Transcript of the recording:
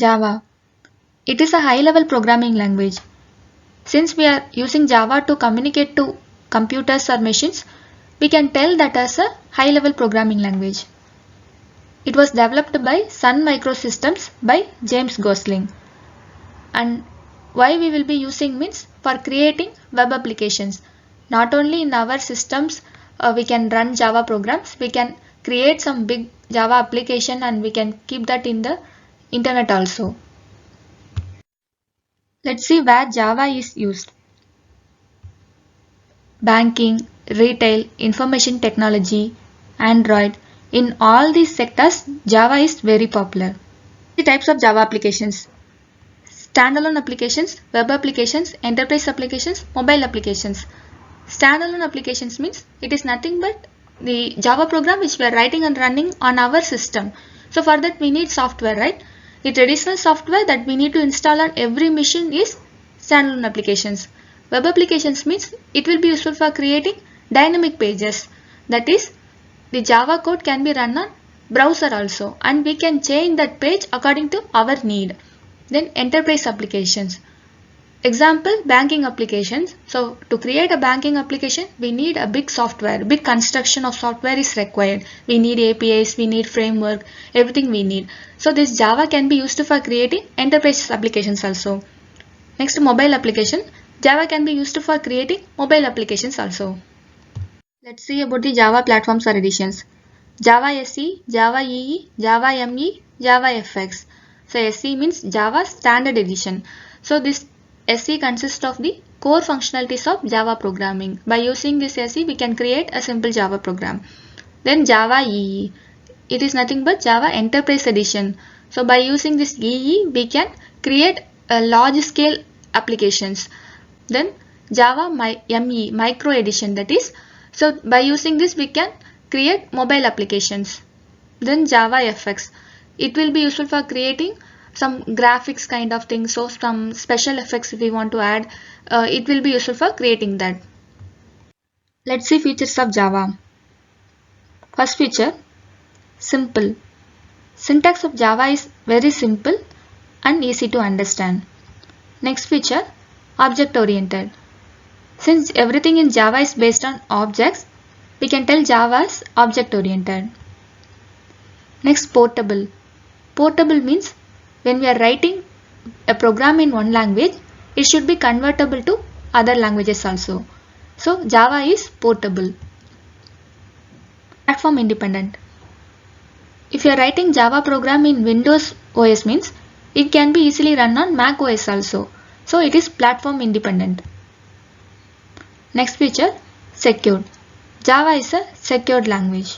Java. It is a high-level programming language. Since we are using Java to communicate to computers or machines, we can tell that as a high-level programming language. It was developed by Sun Microsystems by James Gosling. And why we will be using means for creating web applications. Not only in our systems we can run Java programs, we can create some big Java application and we can keep that in the internet also. Let's see where Java is used. Banking, retail, information technology, Android. In all these sectors, Java is very popular. The types of Java applications: standalone applications, web applications, enterprise applications, mobile applications. Standalone applications means it is nothing but the Java program which we are writing and running on our system. So for that we need software, right? The traditional software that we need to install on every machine is standalone applications. Web applications means it will be useful for creating dynamic pages. That is, the Java code can be run on browser also and we can change that page according to our need. Then enterprise applications. Example, banking applications. So to create a banking application, we need a big software. Big construction of software is required. We need APIs, we need framework, everything we need. So this Java can be used for creating enterprise applications also. Next, mobile application. Java can be used for creating mobile applications also. Let's see about the Java platforms or editions. Java SE, Java EE, Java ME, Java FX. So SE means Java Standard Edition. So this SE consists of the core functionalities of Java programming. By using this SE, we can create a simple Java program. Then Java EE. It is nothing but Java Enterprise Edition. So by using this EE, we can create a large scale applications. Then Java ME, Micro Edition, that is. So by using this, we can create mobile applications. Then Java FX. It will be useful for creating some graphics kind of thing. So some special effects if we want to add, it will be useful for creating that. Let's see features of Java. First feature, simple. Syntax of Java is very simple and easy to understand. Next feature, object oriented. Since everything in Java is based on objects, we can tell Java is object oriented. Next, portable. Portable means when we are writing a program in one language, it should be convertible to other languages also. So Java is portable. Platform independent. If you are writing Java program in Windows OS means it can be easily run on Mac OS also. So it is platform independent. Next feature, secured. Java is a secured language.